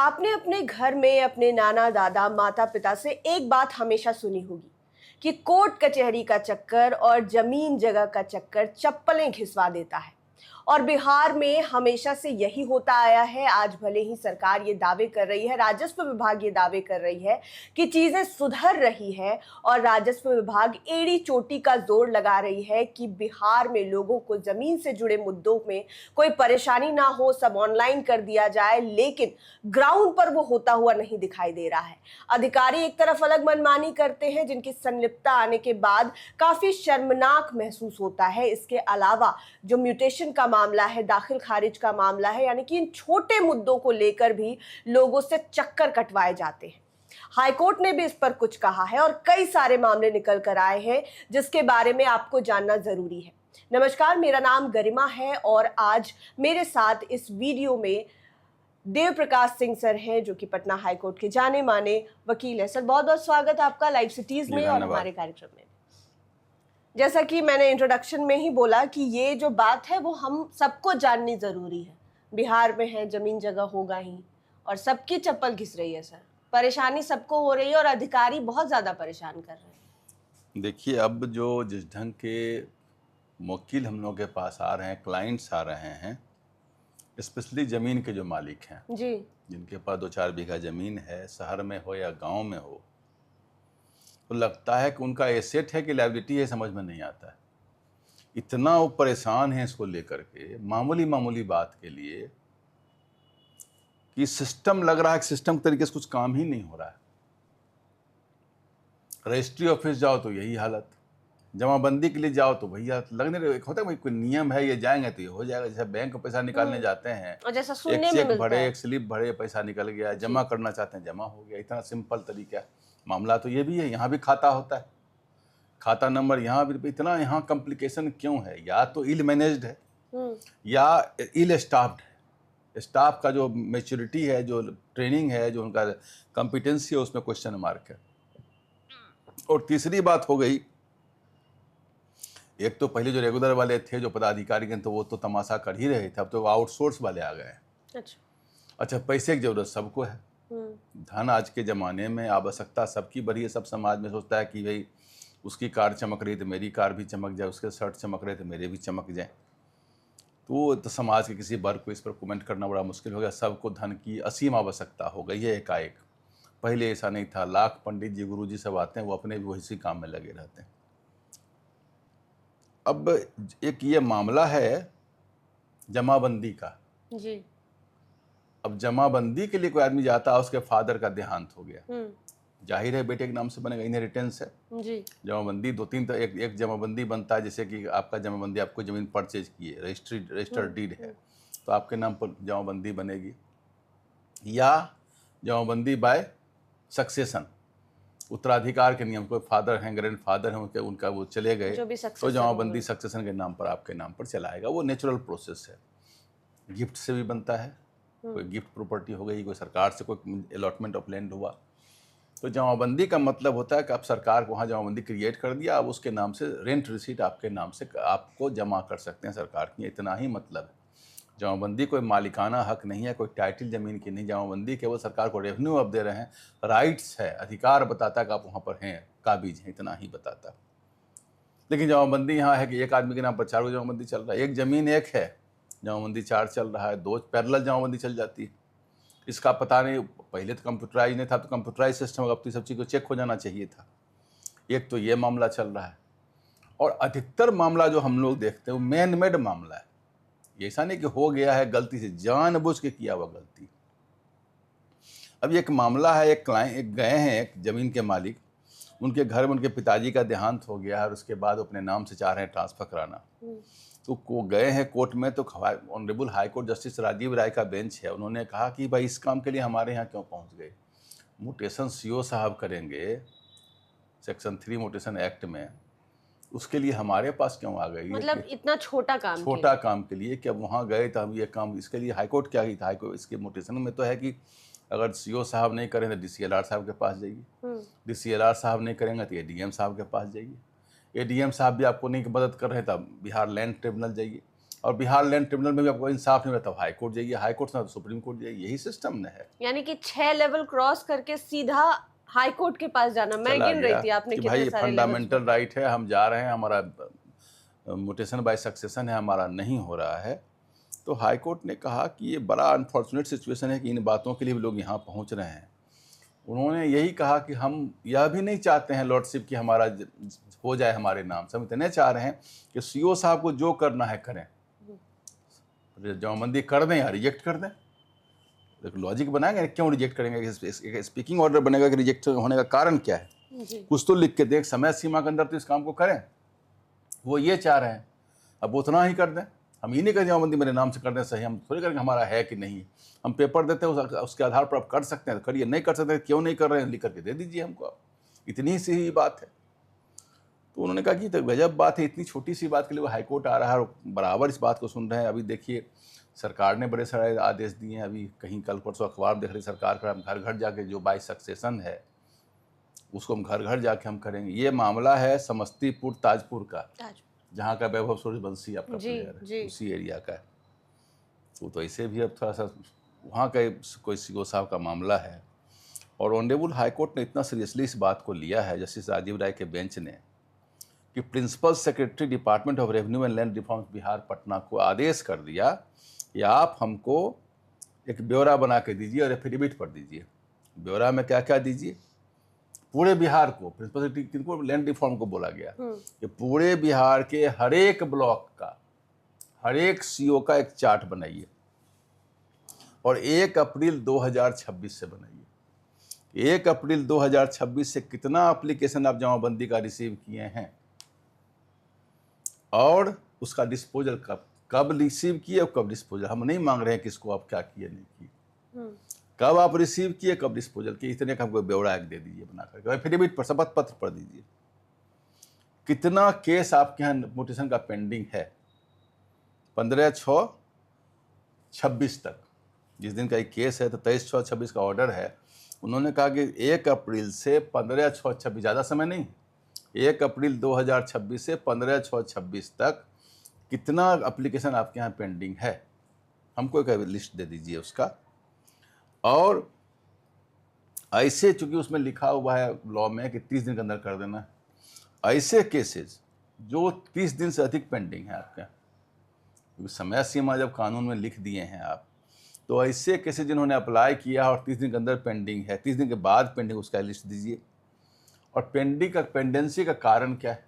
आपने अपने घर में अपने नाना दादा माता पिता से एक बात हमेशा सुनी होगी कि कोर्ट कचहरी का चक्कर और जमीन जगह का चक्कर चप्पलें घिसवा देता है। और बिहार में हमेशा से यही होता आया है। आज भले ही सरकार ये दावे कर रही है, राजस्व विभाग ये दावे कर रही है कि चीजें सुधर रही है, और राजस्व विभाग एड़ी चोटी का जोर लगा रही है कि बिहार में लोगों को जमीन से जुड़े मुद्दों में कोई परेशानी ना हो, सब ऑनलाइन कर दिया जाए। लेकिन ग्राउंड पर वो होता हुआ नहीं दिखाई दे रहा है। अधिकारी एक तरफ अलग मनमानी करते हैं, जिनकी संलिप्तता आने के बाद काफी शर्मनाक महसूस होता है। इसके अलावा जो म्यूटेशन का मामला है, दाखिल खारिज का मामला है, यानी कि इन छोटे मुद्दों को लेकर भी लोगों से चक्कर कटवाए जाते हैं। हाईकोर्ट ने भी इस पर कुछ कहा है और कई सारे मामले निकल कर आए हैं जिसके बारे में आपको जानना जरूरी है। नमस्कार, मेरा नाम गरिमा है और आज मेरे साथ इस वीडियो में देव प्रकाश सिंह सर हैं, जो कि पटना हाईकोर्ट के जाने माने वकील है। सर, बहुत बहुत स्वागत है आपका लाइव सिटीज में और हमारे कार्यक्रम में। जैसा कि मैंने इंट्रोडक्शन में ही बोला कि ये जो बात है वो हम सबको जाननी जरूरी है। बिहार में है, जमीन जगह होगा ही, और सबकी चप्पल घिस रही है सर। परेशानी सबको हो रही है और अधिकारी बहुत ज्यादा परेशान कर रहे हैं। देखिए, अब जो जिस ढंग के वकील हम लोग के पास आ रहे हैं, क्लाइंट्स आ रहे हैं, स्पेशली ज़मीन के जो मालिक हैं जी, जिनके पास 2-4 बीघा ज़मीन है, शहर में हो या गांव में हो, तो लगता है कि उनका एसेट है कि लायबिलिटी है, समझ में नहीं आता है। इतना वो परेशान हैं इसको लेकर के, मामूली मामूली बात के लिए, कि सिस्टम लग रहा है कि सिस्टम के तरीके से कुछ काम ही नहीं हो रहा है। रजिस्ट्री ऑफिस जाओ तो यही हालत, जमाबंदी के लिए जाओ तो वही हालत। लगने रहे होता है भाई कोई नियम है, ये जाएंगे तो ये हो जाएगा। जैसे बैंक को पैसा निकालने जाते हैं, और जैसा एक सुनने में चेक मिलता भरे, है। एक स्लिप भरे, पैसा निकल गया, जमा करना चाहते हैं, जमा हो गया। इतना सिंपल तरीका है। मामला तो ये भी है, यहाँ भी खाता होता है, खाता नंबर यहाँ भी। इतना यहाँ कॉम्प्लिकेशन क्यों है? या तो इल मैनेज्ड है या इल स्टाफ्ड है। स्टाफ का जो मैच्योरिटी है, जो ट्रेनिंग है, जो उनका कॉम्पिटेंसी है, उसमें क्वेश्चन मार्क है। और तीसरी बात हो गई, एक तो पहले जो रेगुलर वाले थे, जो पदाधिकारी हैं, तो वो तो तमाशा कर ही रहे थे। अब तो आउटसोर्स वाले आ गए हैं। अच्छा, पैसे की जरूरत सबको है। धन आज के ज़माने में आवश्यकता सबकी बढ़ी है। सब समाज में सोचता है कि भाई उसकी कार चमक रही तो मेरी कार भी चमक जाए, उसके शर्ट चमक रहे तो मेरे भी चमक जाए। तो समाज के किसी वर्ग को इस पर कमेंट करना बड़ा मुश्किल हो गया। सबको धन की असीम आवश्यकता हो गई है एकाएक। पहले ऐसा नहीं था। लाख पंडित जी, गुरु जी सब आते हैं, वो अपने भी वही काम में लगे रहते हैं। अब एक ये मामला है जमाबंदी का जी। अब जमाबंदी के लिए कोई आदमी जाता है, उसके फादर का देहांत हो गया, जाहिर है बेटे के नाम से बनेगा, इनहेरिटेंस है। जी। जमाबंदी 2-3 तो एक जमाबंदी बनता है, जैसे कि आपका जमाबंदी, आपको जमीन परचेज की है, रजिस्टर्ड डीड है, तो आपके नाम पर जमाबंदी बनेगी। या जमाबंदी बाय सक्सेशन, उत्तराधिकार के नियम, कोई फादर हैं, ग्रैंड फादर हैं, उनका वो चले गए तो जमाबंदी सक्सेशन के नाम पर आपके नाम पर चलाएगा। वो नेचुरल प्रोसेस है। गिफ्ट से भी बनता है, कोई गिफ्ट प्रॉपर्टी हो गई, कोई सरकार से कोई अलॉटमेंट ऑफ लैंड हुआ, तो जमाबंदी का मतलब होता है कि आप सरकार को वहाँ जमाबंदी क्रिएट कर दिया, आप उसके नाम से रेंट रिसीट आपके नाम से आपको जमा कर सकते हैं सरकार की। इतना ही मतलब है। जमाबंदी कोई मालिकाना हक नहीं है, कोई टाइटल ज़मीन की नहीं। जमाबंदी केवल सरकार को रेवेन्यू अब दे रहे हैं, राइट्स है, अधिकार बताता है कि आप वहाँ पर हैं, काबिज हैं, इतना ही बताता है। लेकिन जमाबंदी यहाँ है कि एक आदमी के नाम पर 4 गो जमाबंदी चल रहा है, एक ज़मीन एक है, जमाबंदी 4 चल रहा है, 2 पैरेलल जमाबंदी चल जाती है। इसका पता नहीं, पहले तो कंप्यूटराइज नहीं था, तो कंप्यूटराइज सिस्टम, अब तो सब चीज़ को चेक हो जाना चाहिए था। एक तो ये मामला चल रहा है, और अधिकतर मामला जो हम लोग देखते हैं वो मैन मेड मामला है। ऐसा नहीं कि हो गया है गलती से, जानबूझ के किया हुआ गलती। अब एक मामला है, एक क्लाइंट एक गए हैं, एक ज़मीन के मालिक, उनके घर में उनके पिताजी का देहांत हो गया है, और उसके बाद अपने नाम से चाह रहे हैं ट्रांसफ़र कराना। तो वो गए हैं कोर्ट में, तो honourable high court justice Rajiv Rai का बेंच है। उन्होंने कहा कि भाई इस काम के लिए हमारे यहाँ क्यों पहुँच गए? म्यूटेशन सीओ साहब करेंगे सेक्शन 3 म्यूटेशन एक्ट में, उसके लिए हमारे पास क्यों आ गई? मतलब इतना छोटा काम के लिए कि अब वहाँ गए तो हम ये काम, इसके लिए हाईकोर्ट क्या ही था। हाईकोर्ट इसके म्यूटेशन में तो है कि अगर सीओ साहब नहीं करें तो DCLR साहब के पास जाइए, DCLR साहब नहीं करेंगे तो ADM साहब के पास जाइए, ADM साहब भी आपको नहीं मदद कर रहे हैं तो बिहार लैंड ट्रिब्यूनल जाइए, और बिहार लैंड ट्रिब्यूनल में भी आपको इंसाफ नहीं रहता, हाई कोर्ट जाइए, हाई कोर्ट से तो सुप्रीम कोर्ट जाइए, यही सिस्टम ने है। यानी कि 6 लेवल क्रॉस करके सीधा हाई कोर्ट के पास जाना। मैं गिन रही थी आपने कि कितने भाई सारे फंडामेंटल राइट है, हम जा रहे हैं, हमारा म्यूटेशन बाय सक्सेशन है, हमारा नहीं हो रहा है। तो हाई कोर्ट ने कहा कि ये बड़ा अनफॉर्चुनेट सिचुएशन है कि इन बातों के लिए भी लोग यहाँ पहुँच रहे हैं। उन्होंने यही कहा कि हम यह भी नहीं चाहते हैं लॉर्डशिप कि हमारा हो जाए हमारे नाम से, हम इतने चाह रहे हैं कि सीओ साहब को जो करना है करें, जमाबंदी कर दें या रिजेक्ट कर दें। एक लॉजिक बनाएंगे, क्यों रिजेक्ट करेंगे, स्पीकिंग ऑर्डर बनेगा कि रिजेक्ट होने का कारण क्या है, कुछ तो लिख के दें, समय सीमा के अंदर तो इस काम को करें। वो ये चाह रहे हैं, अब उतना ही कर दें, हम ये नहीं करें जमाबंदी मेरे नाम से कर दें, सही, हम थोड़ी करेंगे हमारा है कि नहीं, हम पेपर देते हैं, उसके आधार पर आप कर सकते हैं, करिए, नहीं कर सकते क्यों नहीं कर रहे हैं, लिख करके दे दीजिए हमको, आप इतनी सी ही बात है। तो उन्होंने कहा कि तो गजब बात है, इतनी छोटी सी बात के लिए वो हाईकोर्ट आ रहा है और बराबर इस बात को सुन रहे हैं। अभी देखिए सरकार ने बड़े सारे आदेश दिए हैं, अभी कहीं कल परसों अखबार देख रही सरकार का, हम घर घर जाके जो बाय सक्सेशन है उसको हम घर घर जाके हम करेंगे। ये मामला है समस्तीपुर ताजपुर का, जहाँ का वैभव सूर्यवंशी आपका प्लेयर है, उसी एरिया का है। तो ऐसे भी अब थोड़ा सा वहाँ का कोई सीओ साहब का मामला है और ऑनरेबल हाईकोर्ट ने इतना सीरियसली इस बात को लिया है जस्टिस राजीव राय के बेंच ने कि principal secretary department of revenue and land reforms Bihar Patna को आदेश कर दिया कि आप हमको एक ब्यौरा बना के दीजिए और एफिडेविट पर दीजिए। ब्यौरा में क्या क्या दीजिए, पूरे बिहार को, प्रिंसिपल सेक्रेटरी किनको, लैंड रिफॉर्म को बोला गया कि पूरे बिहार के हर एक ब्लॉक का, हर एक सीओ का एक चार्ट बनाइए और 1 अप्रैल 2026 से बनाइए। 1 अप्रैल 2026 से कितना एप्लीकेशन आप जमाबंदी का रिसीव किए हैं और उसका डिस्पोजल कब रिसीव किए और कब डिस्पोजल। हम नहीं मांग रहे हैं किसको आप क्या किए नहीं किए, कब आप रिसीव किए, कब डिस्पोजल किए, इतने का हमको ब्यौरा एक दे दीजिए बना करके, एफिडेविट पर, शपथ पत्र पर दीजिए। कितना केस आपके यहाँ म्यूटेशन का पेंडिंग है 15/6/26 तक, जिस दिन का ये केस है तो 23/6/26 का ऑर्डर है। उन्होंने कहा कि 1 अप्रैल से 15/6/26, ज़्यादा समय नहीं, 1 अप्रैल 2026 से 15/6/26 तक कितना एप्लीकेशन आपके यहाँ पेंडिंग है, हमको एक लिस्ट दे दीजिए उसका। और ऐसे चूंकि उसमें लिखा हुआ है लॉ में कि 30 दिन के अंदर कर देना, ऐसे केसेस जो 30 दिन से अधिक पेंडिंग है आपके, क्योंकि समय सीमा जब कानून में लिख दिए हैं आप, तो ऐसे केसेस जिन्होंने अप्लाई किया और 30 दिन के अंदर पेंडिंग है, 30 दिन के बाद पेंडिंग, उसका लिस्ट दीजिए। और पेंडिंग का, पेंडेंसी का कारण क्या है,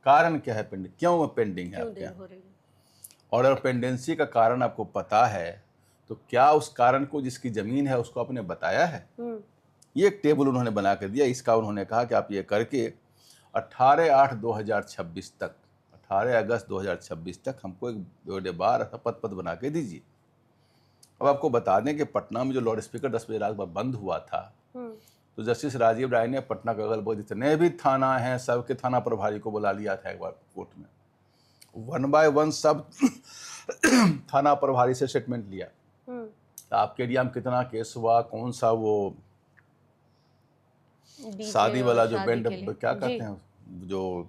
कारण क्या है, पेंडिंग क्यों पेंडिंग है आपके यहाँ, और अगर पेंडेंसी का कारण आपको पता है तो क्या उस कारण को, जिसकी जमीन है उसको आपने बताया है। ये एक टेबल उन्होंने बना के दिया, इसका उन्होंने कहा कि आप ये करके 18/8/2026 तक, 18 अगस्त 2026 तक हमको एक ब्यौरेवार शपथ पत्र बना के दीजिए। अब आपको बता दें कि पटना में जो लाउड स्पीकर 10 बजे रात को बंद हुआ था, तो जस्टिस राजीव राय ने पटना के अगल बगल जितने भी थाना हैं सबके थाना प्रभारी को बुला लिया था एक बार कोर्ट में, 1 बाय 1 सब थाना प्रभारी से स्टेटमेंट लिया, आपके एरिया में कितना केस हुआ, कौन सा वो शादी वाला जो बैंड क्या कहते हैं, जो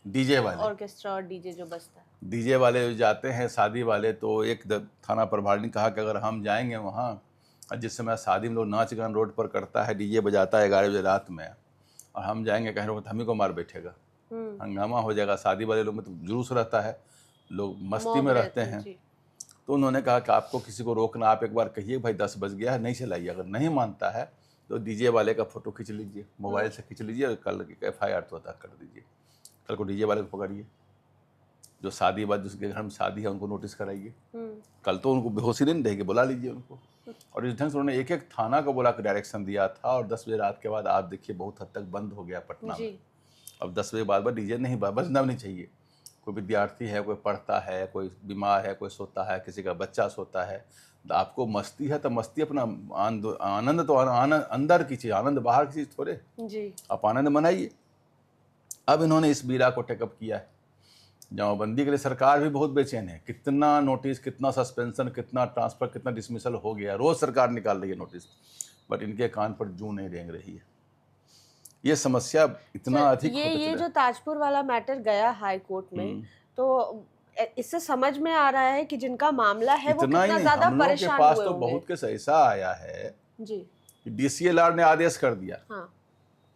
डीजे वाले, ऑर्केस्ट्रा और डीजे जो बजता है, डीजे वाले जाते हैं शादी वाले, तो एक थाना प्रभारी ने कहा कि अगर हम जाएंगे वहाँ, जिस समय शादी में लोग नाच गान रोड पर करता है, डीजे बजाता है 11 बजे रात में, और हम जाएंगे कह रहे हो तो हम ही को मार बैठेगा, हंगामा हो जाएगा, शादी वाले लोग में तो जुलूस रहता है, लोग मस्ती में रहते हैं। तो उन्होंने कहा कि आपको किसी को रोकना, आप एक बार कहिए भाई 10 बज गया है, नहीं चलाइए, अगर नहीं मानता है तो डीजे वाले का फोटो खींच लीजिए, मोबाइल से खींच लीजिए और कल FIR तो अदा कर दीजिए, कल को डीजे वाले को पकड़िए, जो शादी बाद जिसके घर में शादी है उनको नोटिस कराइए, कल तो उनको बेहोशी नहीं रहेगी, बुला लीजिए उनको। और इस ढंग से उन्होंने एक एक थाना को बुला कर डायरेक्शन दिया था। और 10 बजे रात के बाद आप देखिए बहुत हद तक बंद हो गया पटना में। अब 10 बजे बाद डीजे नहीं बजना नहीं चाहिए। कोई विद्यार्थी है, कोई पढ़ता है, कोई बीमार है, कोई सोता है, किसी का बच्चा सोता है, तो आपको मस्ती है तो मस्ती अपना आनंद, तो आनंद अंदर की चीज़, आनंद बाहर की चीज़ थोड़े जी, आप आनंद मनाइए। अब इन्होंने इस बीरा को टेकअप किया है। जमाबंदी के लिए सरकार भी बहुत बेचैन है, कितना नोटिस, कितना सस्पेंशन, कितना ट्रांसफर, कितना डिसमिसल हो गया, रोज सरकार निकाल रही है नोटिस, बट इनके कान पर जूं नहीं रेंग रही है। ये समस्या इतना अधिक ये जो ताजपुर वाला मैटर गया हाई कोर्ट में, तो इससे समझ में आ रहा है कि जिनका मामला है वो इतना ही कितना नहीं, ज्यादा हम लोगों के परेशान पास हुए तो होंगे। बहुत केस ऐसा आया है जी। कि DCLR ने आदेश कर दिया, हाँ।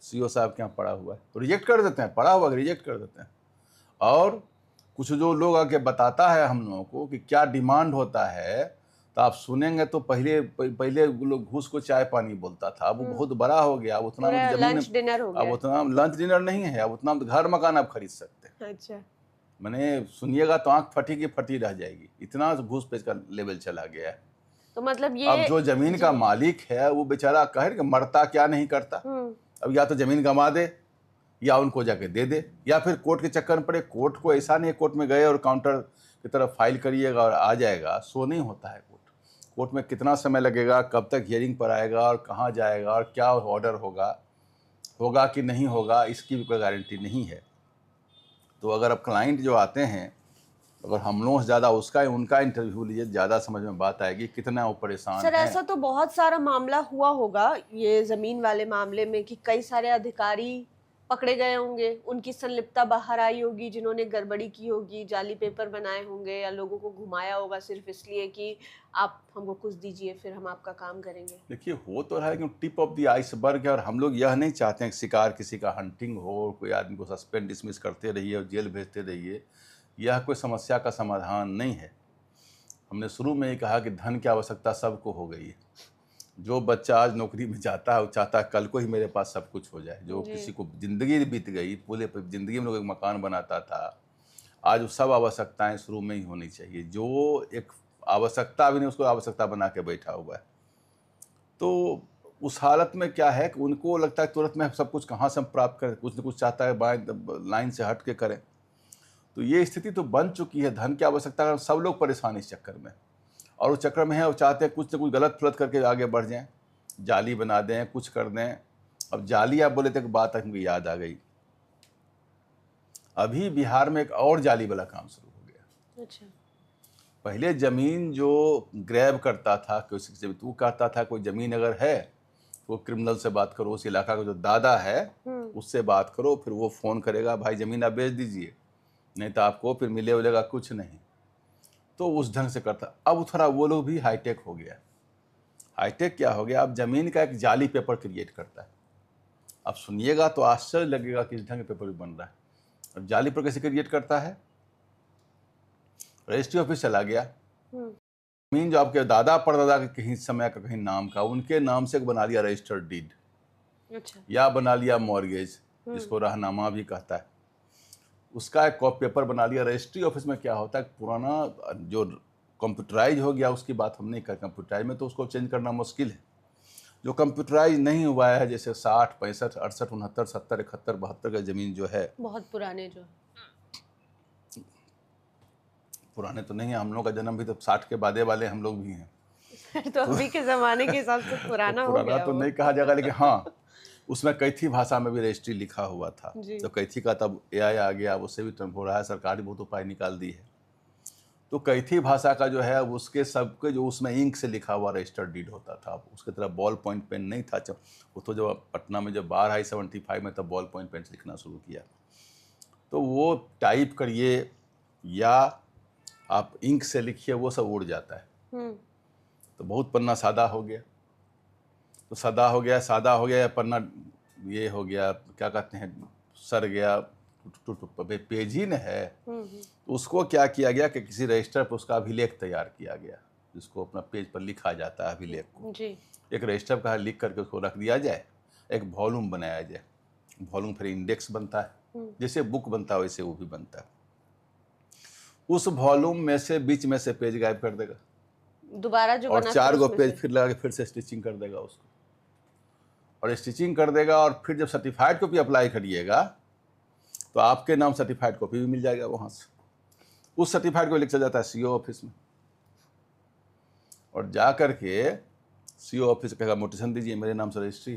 CO साहब के यहाँ पड़ा हुआ है तो रिजेक्ट कर देते हैं, पड़ा हुआ रिजेक्ट कर देते हैं। और कुछ जो लोग आके बताता है हम लोगों को कि क्या डिमांड होता है, तो आप सुनेंगे तो पहले लोग घूस को चाय पानी बोलता था, अब वो बहुत बड़ा हो गया, अब उतना में तो जमीन, लंच डिनर हो अब गया। उतना लंच डिनर नहीं है, अब उतना घर मकान आप खरीद सकते हैं। अच्छा। मैंने सुनिएगा तो आंख फटी की फटी रह जाएगी, इतना घूस पेच का लेवल चला गया है। तो मतलब ये अब जो जमीन का मालिक है वो बेचारा कहे कि मरता क्या नहीं करता, अब या तो जमीन गंवा दे या उनको जाके दे दे, या फिर कोर्ट के चक्कर में पड़े। कोर्ट को ऐसा नहीं है कोर्ट में गए और काउंटर की तरफ फाइल करिएगा और आ जाएगा, सो नहीं होता है। कोर्ट में कितना समय लगेगा, कब तक हियरिंग पर आएगा और कहाँ जाएगा और क्या ऑर्डर होगा कि नहीं होगा, इसकी भी कोई गारंटी नहीं है। तो अगर अब क्लाइंट जो आते हैं, अगर हम लोगों से ज़्यादा उनका इंटरव्यू लीजिए, ज़्यादा समझ में बात आएगी कितना वो परेशान सर है। ऐसा तो बहुत सारा मामला हुआ होगा ये जमीन वाले मामले में कि कई सारे अधिकारी पकड़े गए होंगे, उनकी संलिप्तता बाहर आई होगी, जिन्होंने गड़बड़ी की होगी, जाली पेपर बनाए होंगे या लोगों को घुमाया होगा सिर्फ इसलिए कि आप हमको कुछ दीजिए फिर हम आपका काम करेंगे। देखिए हो तो रहा है कि टिप ऑफ द आइसबर्ग है, और हम लोग यह नहीं चाहते हैं कि शिकार किसी का हंटिंग हो, कोई आदमी को सस्पेंड डिसमिस करते रहिए और जेल भेजते रहिए। यह कोई समस्या का समाधान नहीं है। हमने शुरू में ही कहा कि धन की आवश्यकता सबको हो गई है। जो बच्चा आज नौकरी में जाता है वो चाहता है कल को ही मेरे पास सब कुछ हो जाए। जो किसी को ज़िंदगी बीत गई, पूरे ज़िंदगी में लोग एक मकान बनाता था, आज वो सब आवश्यकताएं शुरू में ही होनी चाहिए। जो एक आवश्यकता भी नहीं उसको आवश्यकता बना के बैठा हुआ है। तो उस हालत में क्या है कि उनको लगता है तुरंत में सब कुछ कहाँ से हम प्राप्त करें, कुछ न कुछ चाहता है बाएं लाइन से हट के करें। तो ये स्थिति तो बन चुकी है। धन की आवश्यकता सब लोग परेशान इस चक्कर में, और उस चक्कर में है वो चाहते हैं कुछ न कुछ गलत फलत करके आगे बढ़ जाएं, जाली बना दें, कुछ कर दें। अब जाली आप बोले तो एक बात हमको याद आ गई, अभी बिहार में एक और जाली वाला काम शुरू हो गया। अच्छा। पहले जमीन जो ग्रैब करता था, तू कहता था कोई जमीन अगर है तो क्रिमिनल से बात करो, उस इलाका का जो दादा है उससे बात करो, फिर वो फ़ोन करेगा भाई ज़मीन आप बेच दीजिए, नहीं तो आपको फिर मिलेगा कुछ नहीं। तो उस ढंग से करता। अब थोड़ा वो लोग भी हाईटेक हो गया। हाईटेक क्या हो गया, अब ज़मीन का एक जाली पेपर क्रिएट करता है। अब सुनिएगा तो आश्चर्य लगेगा कि इस ढंग के पेपर भी बन रहा है। अब जाली पेपर कैसे क्रिएट करता है, रजिस्ट्री ऑफिस चला गया, जमीन जो आपके दादा परदादा के कहीं समय का कहीं नाम का, उनके नाम से बना लिया रजिस्टर्ड डीड। अच्छा। या बना लिया मॉर्गेज, जिसको रहनामा भी कहता है, उसका एक कॉपी पेपर बना लिया। रजिस्ट्री ऑफिस में क्या होता है, पुराना जो कंप्यूटराइज हो गया उसकी बात हम नहीं कर, कंप्यूटराइज में तो उसको चेंज करना मुश्किल है। जो कंप्यूटराइज नहीं हुआ है, जैसे 60, 65, 68, 69, 70, 71, 72 का ज़मीन जो है, बहुत पुराने जो पुराने तो नहीं है, हम लोग का जन्म भी तो 60 के बादे वाले हम लोग भी हैं। तो अभी के ज़माने के हिसाब से पुराना हो गया तो वो। नहीं कहा जाएगा, लेकिन हाँ उसमें कैथी भाषा में भी रजिस्ट्री लिखा हुआ था। तो कैथी का तब AI आ गया, उससे भी टर्म हो रहा है, सरकार ने बहुत उपाय निकाल दी है। तो कैथी भाषा का जो है उसके सबके जो उसमें इंक से लिखा हुआ रजिस्टर्ड डीड होता था। उसके तरह बॉल पॉइंट पेन नहीं था। वो तो जब पटना में जब बाढ़ आई 75 में, तब बॉल पॉइंट पेन से लिखना शुरू किया। तो वो टाइप करिए या आप इंक से लिखिए, वो सब उड़ जाता है। तो बहुत पन्ना सादा हो गया, तो सादा हो गया या पन्ना ये हो गया, क्या कहते हैं, सर गया, पेज ही न है। तो उसको क्या किया गया कि किसी रजिस्टर पर उसका अभिलेख तैयार किया गया, जिसको अपना पेज पर लिखा जाता है अभिलेख को। एक रजिस्टर का लिख करके उसको रख दिया जाए, एक वॉल्यूम बनाया जाए। वॉल्यूम फिर इंडेक्स बनता है, जैसे बुक बनता है वैसे वो भी बनता है। उस वॉल्यूम में से बीच में से पेज गायब कर देगा, दोबारा जो और 4 गो पेज फिर लगा के फिर से स्टिचिंग कर देगा उसको, और स्टिचिंग कर देगा। और फिर जब सर्टिफाइड कॉपी अप्लाई करिएगा तो आपके नाम सर्टिफाइड कॉपी भी मिल जाएगा वहाँ से। उस सर्टिफाइड को लिख चल जाता है CO ऑफिस में, और जा करके CO ऑफिस कहेगा मोटेशन दीजिए मेरे नाम से रजिस्ट्री।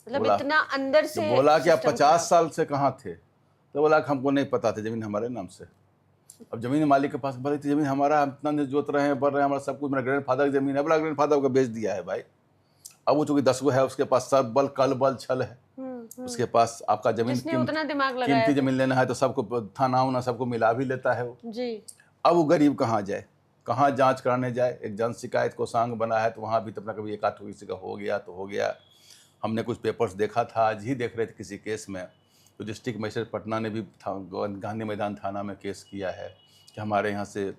मतलब इतना अंदर से बोला कि आप 50 साल से कहाँ थे, तो बोला कि हमको नहीं पता था, ज़मीन हमारे नाम से। अब ज़मीन मालिक के पास बोली थी ज़मीन हमारा, हम इतना जोत रहे हैं, बढ़ रहे हैं, हमारा सब कुछ, मेरा ग्रैंड फादर की ज़मीन है। बोला ग्रैंड फादर को बेच दिया है भाई। अब वो चूँकि 10 गो है उसके पास, सब बल कल बल छल है, उसके पास आपका जमीन जिसने उतना दिमाग लगाया कीमती जमीन लेना है तो सबको थाना उना सबको मिला भी लेता है वो जी। अब वो गरीब कहाँ जाए, कहाँ जांच कराने जाए। एक जन शिकायत को सांग बना है तो वहाँ भी तो अपना कभी एक आध किसी का हो गया तो हो गया। हमने कुछ पेपर्स देखा था, आज ही देख रहे थे किसी केस में, तो डिस्ट्रिक्ट मजिस्ट्रेट पटना ने भी गांधी मैदान थाना में केस किया है कि हमारे यहाँ से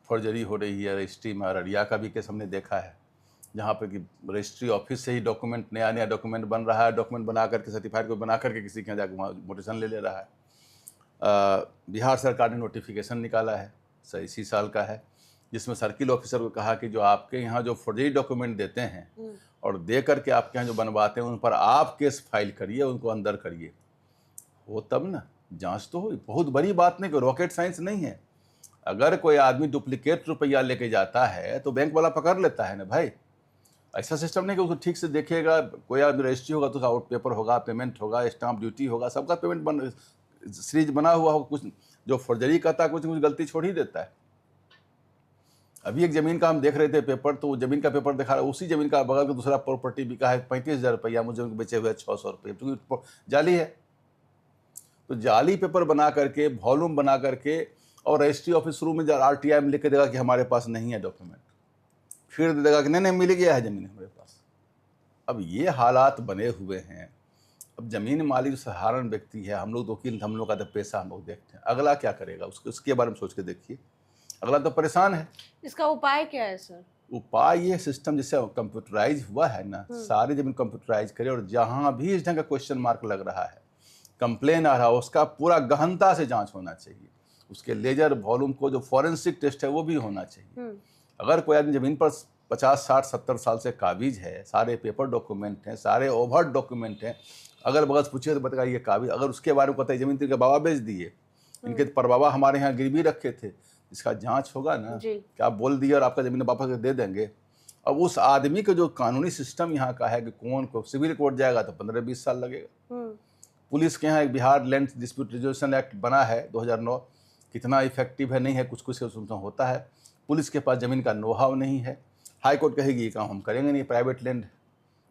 फर्जरी हो रही है रजिस्ट्री में। अररिया का भी केस हमने देखा है जहाँ पे कि रजिस्ट्री ऑफिस से ही डॉक्यूमेंट नया डॉक्यूमेंट बन रहा है, डॉक्यूमेंट बना करके सर्टिफाइड को बना करके किसी के यहाँ जाकर वहाँ मोटेशन ले रहा है। बिहार सरकार ने नोटिफिकेशन निकाला है इसी साल का है, जिसमें सर्किल ऑफिसर को कहा कि जो आपके यहाँ जो फर्जी डॉक्यूमेंट देते हैं और दे करके आपके यहाँ जो बनवाते हैं उन पर आप केस फाइल करिए, उनको अंदर करिए, वो तब ना जांच तो हो। बहुत बड़ी बात नहीं, कोई रॉकेट साइंस नहीं है। अगर कोई आदमी डुप्लीकेट रुपया लेके जाता है तो बैंक वाला पकड़ लेता है ना भाई। ऐसा सिस्टम नहीं कि उसको ठीक से देखेगा। कोई आदमी रजिस्ट्री होगा तो उसका आउट पेपर होगा, पेमेंट होगा, स्टाम्प ड्यूटी होगा, सबका पेमेंट सीरीज बना हुआ होगा। कुछ जो फर्जरी करता है कुछ गलती छोड़ ही देता है। अभी एक ज़मीन का हम देख रहे थे पेपर, तो ज़मीन का पेपर दिखा रहा है, उसी ज़मीन का बगल का दूसरा प्रॉपर्टी बिका है 35,000 रुपया, मुझे बेचे हुए 600 रुपये, क्योंकि जाली है। तो जाली पेपर बना करके, वॉल्यूम बना करके, और रजिस्ट्री ऑफिस शुरू में RTI में लिख के देगा कि हमारे पास नहीं है डॉक्यूमेंट, फिर देगा कि नहीं मिल गया है ज़मीन हमारे पास। अब ये हालात बने हुए हैं। अब ज़मीन मालिक जो साधारण व्यक्ति है, हम लोग वकील, हम लोग का तो पैसा हम लोग देखते हैं, अगला क्या करेगा उसके बारे में सोच के देखिए। अगला तो परेशान है। इसका उपाय क्या है सर? उपाय ये सिस्टम जिससे कंप्यूटराइज हुआ है ना, सारी जमीन कंप्यूटराइज करे, और जहाँ भी इस ढंग का क्वेश्चन मार्क लग रहा है, कंप्लेन आ रहा है, उसका पूरा गहनता से जांच होना चाहिए। उसके लेजर वॉल्यूम को जो फॉरेंसिक टेस्ट है वो भी होना चाहिए। अगर कोई आदमी जमीन पर 50, 60, 70 साल से काबिज है, सारे पेपर डॉक्यूमेंट हैं, सारे ओवर डॉक्यूमेंट हैं, अगर बगल पूछिए तो बताइए ये काबिज, अगर उसके बारे में पता है जमीन इनके बाबा बेच दिए, इनके परबाबा हमारे यहाँ गिरवी रखे थे, इसका जांच होगा ना कि आप बोल दिए और आपका जमीन वापस दे देंगे। अब उस आदमी का जो कानूनी सिस्टम यहाँ का है कि कौन को सिविल कोर्ट जाएगा तो 15-20 साल लगेगा। पुलिस के यहाँ एक Bihar land dispute resolution act बना है 2009, कितना इफेक्टिव है नहीं है, कुछ कुछ उसमें होता है। पुलिस के पास ज़मीन का नोहाव नहीं है। हाई कोर्ट कहेगी ये काम हम करेंगे नहीं, प्राइवेट लैंड,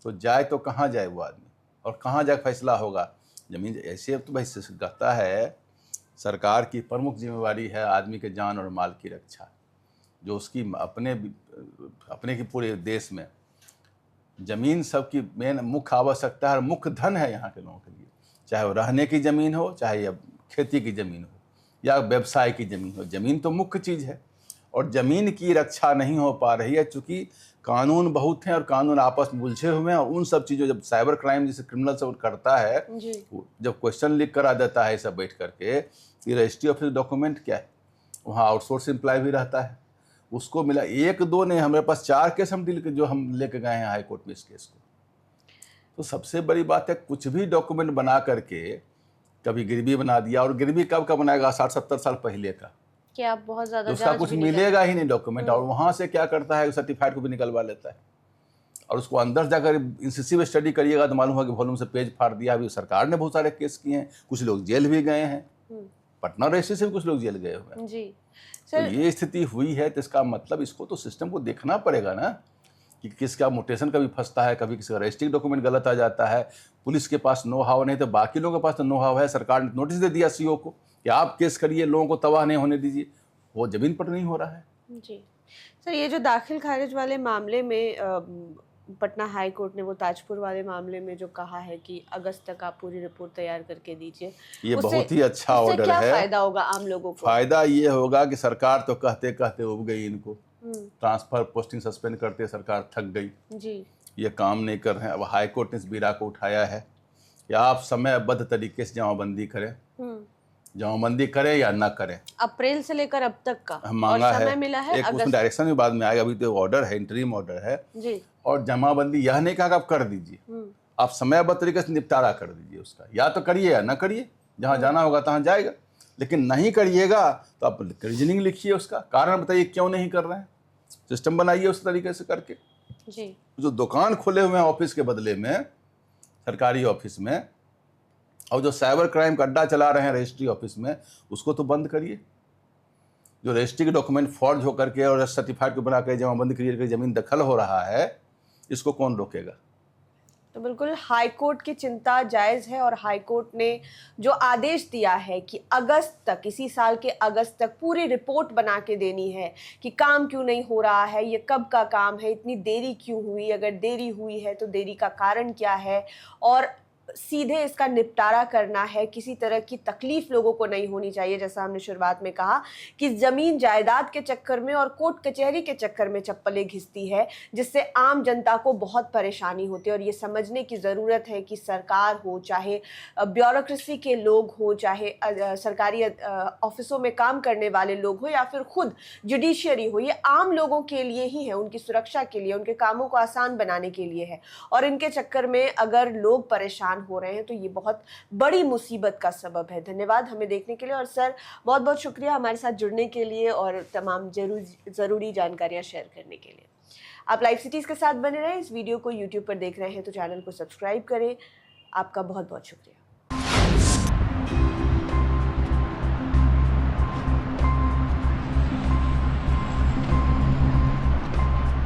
तो जाए तो कहाँ जाए वो आदमी, और कहाँ जाकर फैसला होगा। ज़मीन ऐसे तो भाई कहता है सरकार की प्रमुख जिम्मेवारी है आदमी के जान और माल की रक्षा, जो उसकी अपने की पूरे देश में ज़मीन सबकी मेन मुख्य आवश्यकता है और मुख्य धन है यहाँ के लोगों के लिए, चाहे वो रहने की ज़मीन हो, चाहे खेती की ज़मीन हो या व्यवसाय की ज़मीन हो। ज़मीन तो मुख्य चीज़ है और ज़मीन की रक्षा नहीं हो पा रही है, चूँकि कानून बहुत हैं और कानून आपस में उलझे हुए हैं। और उन सब चीज़ों, जब साइबर क्राइम जैसे क्रिमिनल सब करता है, जब क्वेश्चन लीक करा देता है सब बैठ करके, ये रजिस्ट्री ऑफिस डॉक्यूमेंट क्या है, वहाँ आउटसोर्स एम्प्लॉय भी रहता है, उसको मिला 1-2 नहीं, हमारे पास 4 केस हम जो हम लेके गए हैं हाई कोर्ट में इस केस को। तो सबसे बड़ी बात है कुछ भी डॉक्यूमेंट बना करके कभी गिरवी बना दिया, और गिरवी कब का बनाएगा, 60-70 साल पहले का, कि आप बहुत ज़्यादा उसका कुछ मिलेगा ही नहीं डॉक्यूमेंट। और वहाँ से क्या करता है, सर्टिफाइड को भी निकलवा लेता है, और उसको अंदर जाकर इंसिसिव स्टडी करिएगा तो मालूम होगा कि वॉल्यूम से पेज फाड़ दिया। अभी सरकार ने बहुत सारे केस किए हैं, कुछ लोग जेल भी गए हैं, पटना रजिस्ट्री से भी कुछ लोग जेल गए हुए हैं जी। तो ये स्थिति हुई है, तो इसका मतलब इसको तो सिस्टम को देखना पड़ेगा ना कि किसका मोटेशन कभी फंसता है, कभी किसी का रजिस्ट्री डॉक्यूमेंट गलत आ जाता है। पुलिस के पास नो हाव नहीं तो बाकी लोगों के पास तो नो हाव है। सरकार ने नोटिस दे दिया CO को कि आप केस करिए, लोगों को तबाह नहीं होने दीजिए, वो जमीन पर नहीं हो रहा है जी। सर, ये जो दाखिल खारिज वाले मामले में पटना हाई कोर्ट ने वो ताजपुर वाले मामले में जो कहा है कि अगस्त तक आप पूरी रिपोर्ट तैयार करके दीजिए, ये बहुत ही अच्छा ऑर्डर है। क्या फायदा होगा आम लोगों को? फायदा ये होगा कि सरकार तो कहते कहते उब गई, इनको ट्रांसफर पोस्टिंग सस्पेंड करते सरकार थक गई जी, ये काम नहीं कर रहे हैं। अब हाई कोर्ट ने इस बीड़ा को उठाया है कि आप समयबद्ध तरीके से जमाबंदी करें, जमाबंदी करें या ना करें। अप्रैल से लेकर अब तक का मांगा और समय है, मिला है, एक उसमें डायरेक्शन भी बाद में आएगा, अभी तो ऑर्डर है, इंटरिम ऑर्डर है जी। और जमाबंदी यह नहीं कहा कि आप कर दीजिए, आप समयबद्ध तरीके से निपटारा कर दीजिए उसका, या तो करिए या ना करिए, जहाँ जाना होगा तहाँ जाएगा। लेकिन नहीं करिएगा तो आप रीजनिंग लिखिए, उसका कारण बताइए क्यों नहीं कर रहे हैं, सिस्टम बनाइए उस तरीके से करके जी। जो दुकान खोले हुए हैं ऑफिस के बदले में, सरकारी ऑफिस में, और जो साइबर क्राइम का अड्डा चला रहे हैं रजिस्ट्री ऑफिस में, उसको तो बंद करिए। जो रजिस्ट्री के डॉक्यूमेंट फॉर्ज होकर के और सर्टिफाइड को बना कर जमाबंदी क्लियर कर जमीन दखल हो रहा है, इसको कौन रोकेगा? तो बिल्कुल हाई कोर्ट की चिंता जायज़ है और हाई कोर्ट ने जो आदेश दिया है कि अगस्त तक, इसी साल के अगस्त तक पूरी रिपोर्ट बना के देनी है कि काम क्यों नहीं हो रहा है, ये कब का काम है, इतनी देरी क्यों हुई, अगर देरी हुई है तो देरी का कारण क्या है, और सीधे इसका निपटारा करना है। किसी तरह की तकलीफ लोगों को नहीं होनी चाहिए। जैसा हमने शुरुआत में कहा कि ज़मीन जायदाद के चक्कर में और कोर्ट कचहरी के चक्कर में चप्पलें घिसती है, जिससे आम जनता को बहुत परेशानी होती है। और ये समझने की ज़रूरत है कि सरकार हो, चाहे ब्यूरोक्रेसी के लोग हो, चाहे सरकारी ऑफिसों में काम करने वाले लोग हो, या फिर खुद जुडिशियरी हो, ये आम लोगों के लिए ही है, उनकी सुरक्षा के लिए, उनके कामों को आसान बनाने के लिए है। और इनके चक्कर में अगर लोग परेशान हो रहे हैं तो ये बहुत बड़ी मुसीबत का सबब है। धन्यवाद हमें देखने के लिए, और सर बहुत बहुत शुक्रिया हमारे साथ जुड़ने के लिए और तमाम ज़रूरी जानकारियां शेयर करने के लिए। आप लाइव सिटीज़ के साथ बने रहें। इस वीडियो को यूट्यूब पर देख रहे हैं तो चैनल को सब्सक्राइब करें। आपका बहुत बहुत शुक्रिया।